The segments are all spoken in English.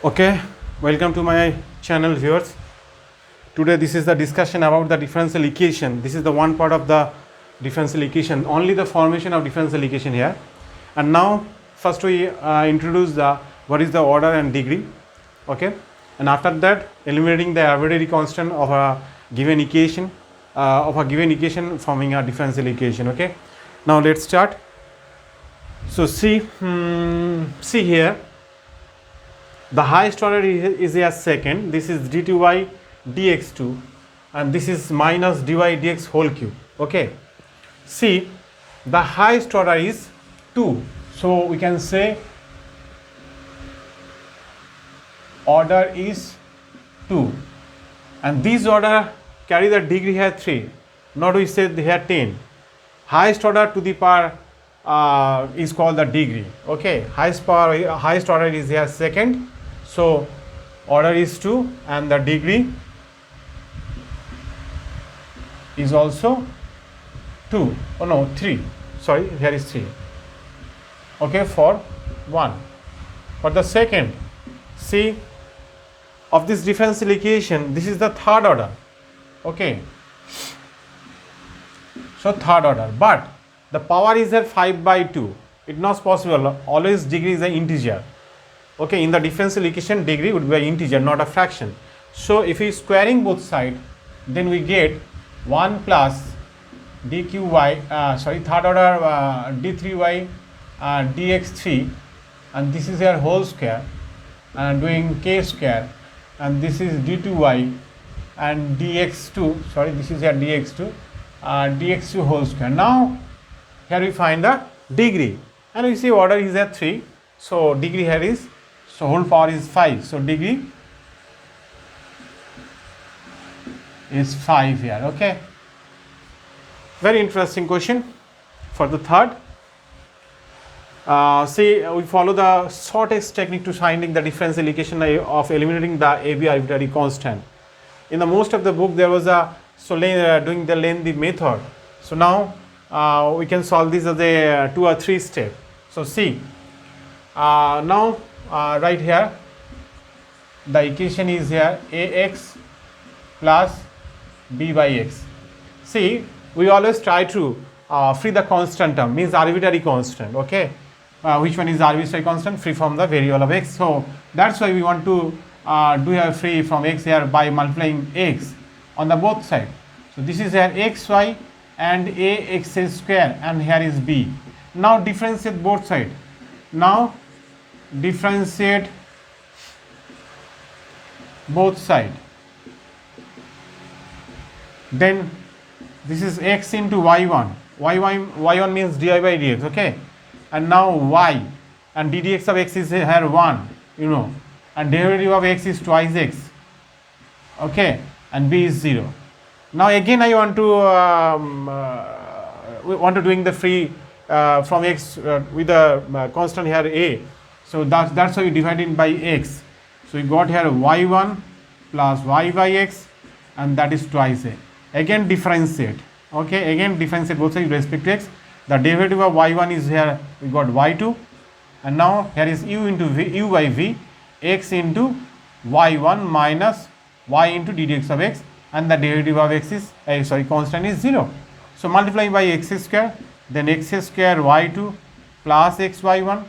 Okay, welcome to my channel viewers. Today this is the discussion about the differential equation. This is the one part of the differential equation, only the formation of differential equation here. And now first we introduce the what is the order and degree. Okay, and after that eliminating the arbitrary constant of a given equation forming a differential equation. Okay, now let's start. So see here. The highest order is a second. This is d2y dx2 and this is minus dy dx whole cube. Okay. See, the highest order is 2. So we can say order is 2. And this order carry the degree here 3. Not we say here 10. Highest order to the power is called the degree. Okay. Highest order is here second. So order is 2 and the degree is also 2. Oh no, 3. Sorry, here is 3. Okay, for 1. For the second, see, of this differential equation, this is the third order. Okay. So third order, but the power is at 5/2. It's not possible. Always degree is an integer. Okay, in the differential equation, degree would be an integer, not a fraction. So if we squaring both sides, then we get 1 plus dqy, third order d3y dx3, and this is your whole square, and doing k square, and this is d2y and dx2, this is your dx2, dx2 whole square. Now here we find the degree, and we see order is at 3, so degree here is, so whole power is 5, so degree is 5 here. Okay, very interesting question. For the third, see, we follow the shortest technique to finding the differential equation of eliminating the AB arbitrary constant. In the most of the book there was a doing the lengthy method. So now we can solve this as a 2 or 3 step. So see, now right here the equation is here ax plus b by x. See, we always try to free the constant term, means arbitrary constant. Okay, which one is arbitrary constant? Free from the variable of x. So that's why we want to do a free from x here by multiplying x on the both side. So this is here xy and ax square, and here is b. Now differentiate both sides. Now differentiate both sides. Then this is x into y1. y1 means dy by dx. Okay, and now y and ddx of x is here 1, you know, and derivative of x is twice x. Okay, and b is 0. Now again I want to doing the free from x with the constant here a. So that's why we divide it by x. So we got here y1 plus y by x, and that is twice a. Again differentiate. Okay, again differentiate both sides with respect to x. The derivative of y1 is here, we got y2, and now here is u into v, u by v, x into y1 minus y into ddx of x, and the derivative of x is constant is 0. So multiplying by x square, then x square y2 plus xy1,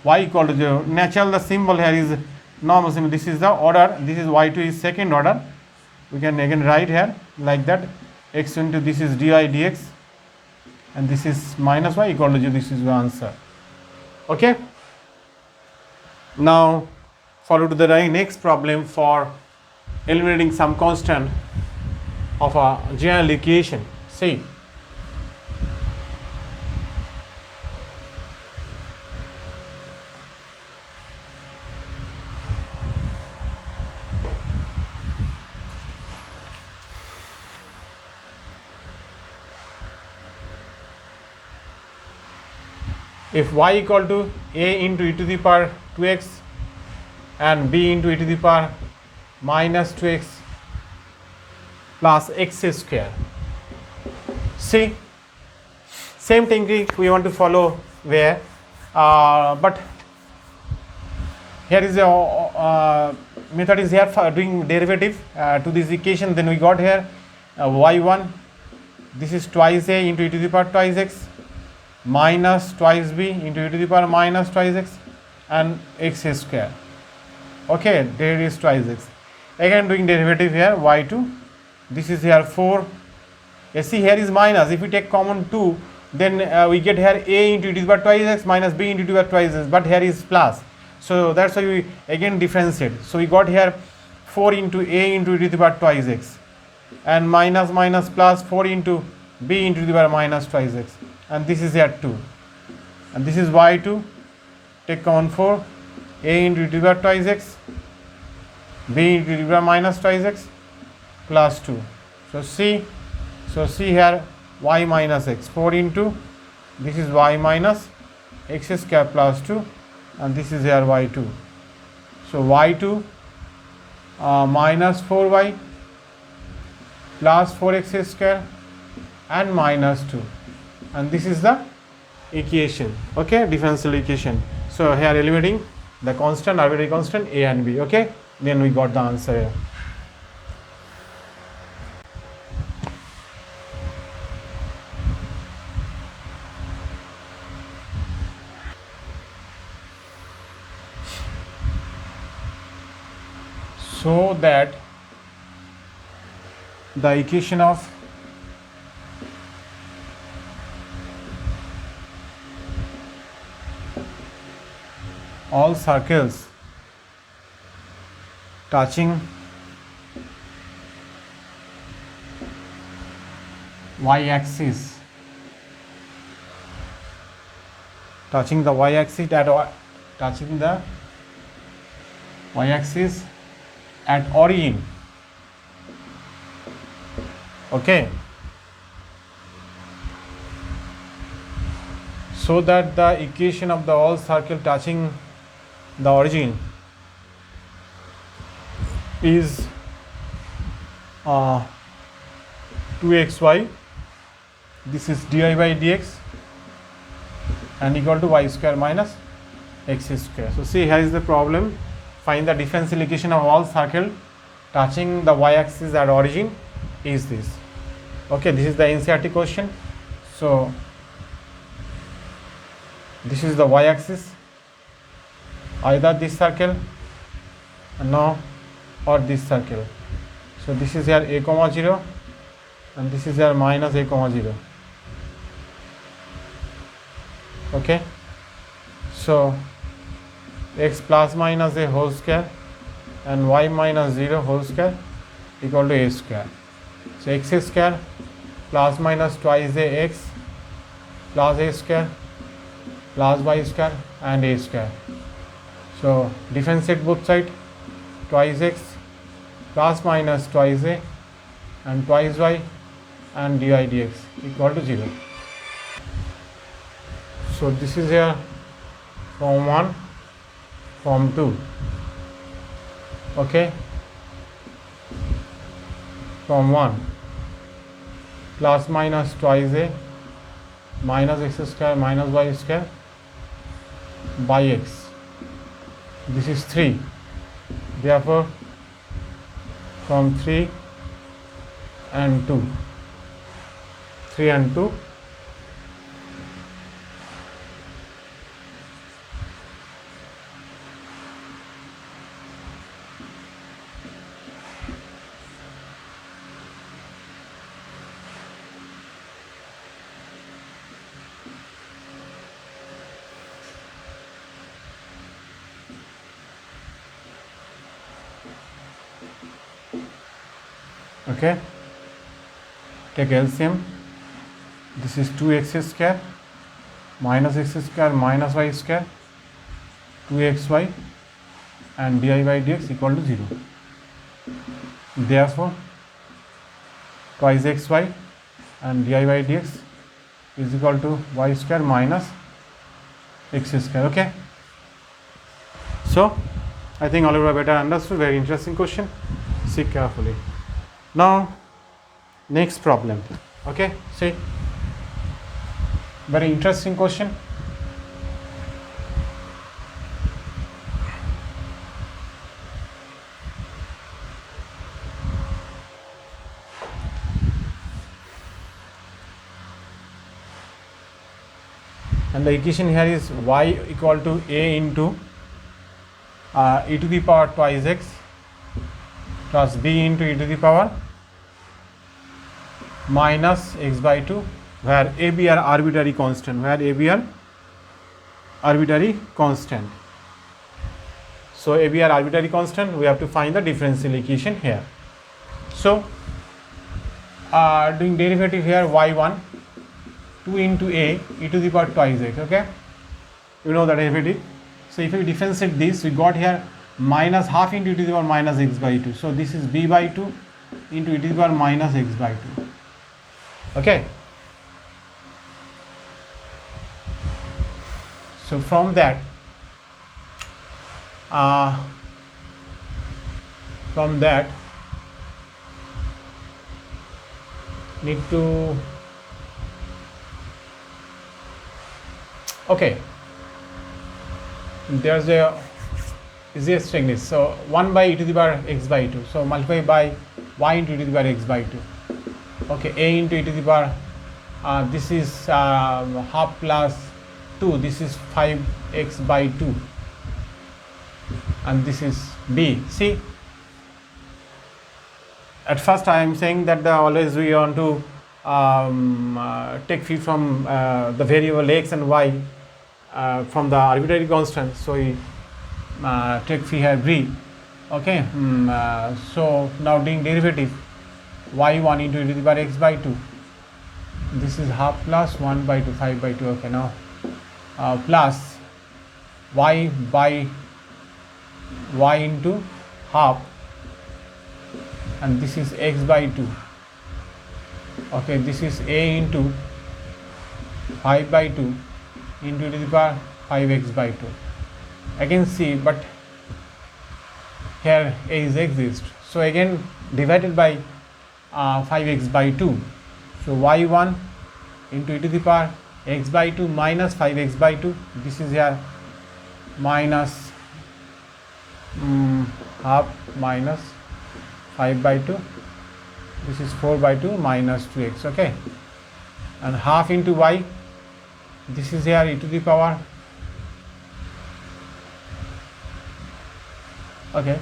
y equal to 0. Natural, the symbol here is normal symbol. This is the order, this is y2 is second order. We can again write here like that, x into this is dy dx, and this is minus y equal to 0. This is the answer. Okay, now follow to the next problem for eliminating some constant of a general equation. See, if y equal to a into e to the power 2x and b into e to the power minus 2x plus x square. See, same technique we want to follow where but here is a method is here for doing derivative to this equation. Then we got here y1, this is twice a into e to the power twice x, minus twice b into e to the power minus twice x, and x square. Okay, there is twice x. Again doing derivative here, y2, this is here 4. See, here is minus. If we take common 2, then we get here a into e to the power twice x minus b into e to the power twice x, but here is plus. So that's why we again differentiate. So we got here 4 into a into e to the power twice x, and minus minus plus 4 into b into the power minus twice x, and this is here 2, and this is y2, take common 4, a into e to the power twice x, b into the power minus twice x, plus 2. So see here y minus x, 4 into, this is y minus x square plus 2, and this is here y2. So y2 minus 4y plus 4x square and minus 2, and this is the equation. Okay, differential equation. So here eliminating the constant, arbitrary constant a and b. Okay, then we got the answer here. So that the equation of all circles touching y-axis, touching the y-axis at origin. Okay, so that the equation of the all circle touching the origin is 2xy, this is dy by dx, and equal to y square minus x square. So see, here is the problem. Find the differential equation of all circle touching the y-axis at origin is this. Okay, this is the NCERT question. So this is the y-axis, either this circle, no, or this circle. So this is here a comma 0, and this is here minus a comma 0. Okay, so x plus minus a whole square and y minus 0 whole square equal to a square. So x square plus minus twice a x plus a square plus y square and a square. So differentiate both sides, twice x plus minus twice a and twice y and dy dx equal to 0. So this is here form 1, form 2. Okay, form 1 plus minus twice a minus x square minus y square by x. This is 3. Therefore, from 3 and 2, 3 and 2, okay, take LCM. This is 2x square minus x square minus y square 2xy and dy by dx equal to 0. Therefore, twice xy and dy by dx is equal to y square minus x square. Okay, so I think all of you are better understood. Very interesting question. See carefully. Now next problem. Okay, see, very interesting question. and the equation here is y equal to a into e to the power twice x plus b into e to the power minus x by 2, where a, b are arbitrary constant, So a, b are arbitrary constant, we have to find the differential equation here. So doing derivative here, y1 2 into a e to the power twice x, okay, you know the derivative. So if we differentiate this, we got here minus half into e to the power minus x by 2, so this is b by 2 into e to the power minus x by 2, okay. So from that need to, okay, there's a easiest technique. So 1 by e to the power x by 2, so multiply by y into e to the power x by 2, okay, a into e to the power this is half plus 2, this is 5x by 2, and this is b. See, at first I am saying that always we want to take phi from the variable x and y from the arbitrary constant, so we take phi here b, okay. So now doing derivative, y1 into e to the power x by 2, this is half plus 1 by 2, 5 by 2, okay. Now plus y by y into half, and this is x by 2, okay, this is a into 5 by 2 into e to the power 5x by 2. I can see, but here a is exists, so again divided by 5x by 2, so y1 into e to the power x by 2 minus 5x by 2, this is here minus half minus 5 by 2, this is 4 by 2 minus 2x, okay, and half into y, this is here e to the power, okay,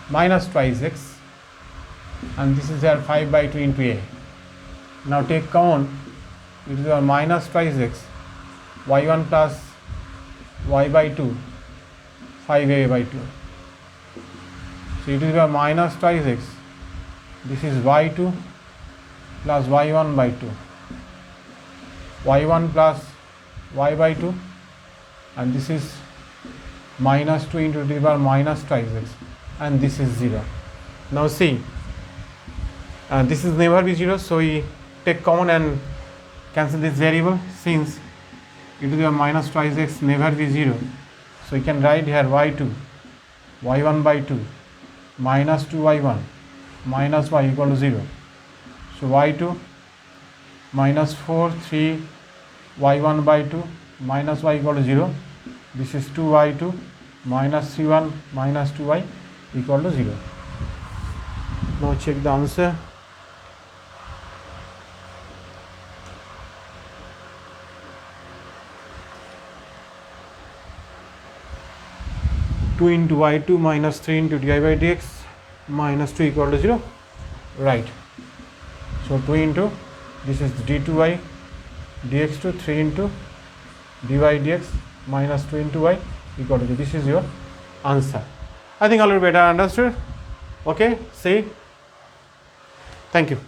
minus twice x, and this is here 5 by 2 into a. Now take common, e to the power minus twice x, y1 plus y by 2, 5a by 2, so e to the power minus twice x, this is y2 plus y1 by 2, y1 plus y by 2, and this is minus 2 into e to the power minus twice x, and this is 0. Now see, this is never be 0, so we take common and cancel this variable, since e to the power minus twice x never be 0, so we can write here y2 y1 by 2 minus 2y1 minus y equal to 0, so y2 minus 4 3 y1 by 2 minus y equal to 0, this is 2y2 minus 3y minus 2y equal to 0. Now check the answer. Two into y2 minus 3 into dy by dx minus 2 equal to 0, right. So 2 into, this is d2y dx to 3 into dy dx minus 2 into y equal to 0. This is your answer. I think a little better understood, okay. See, thank you.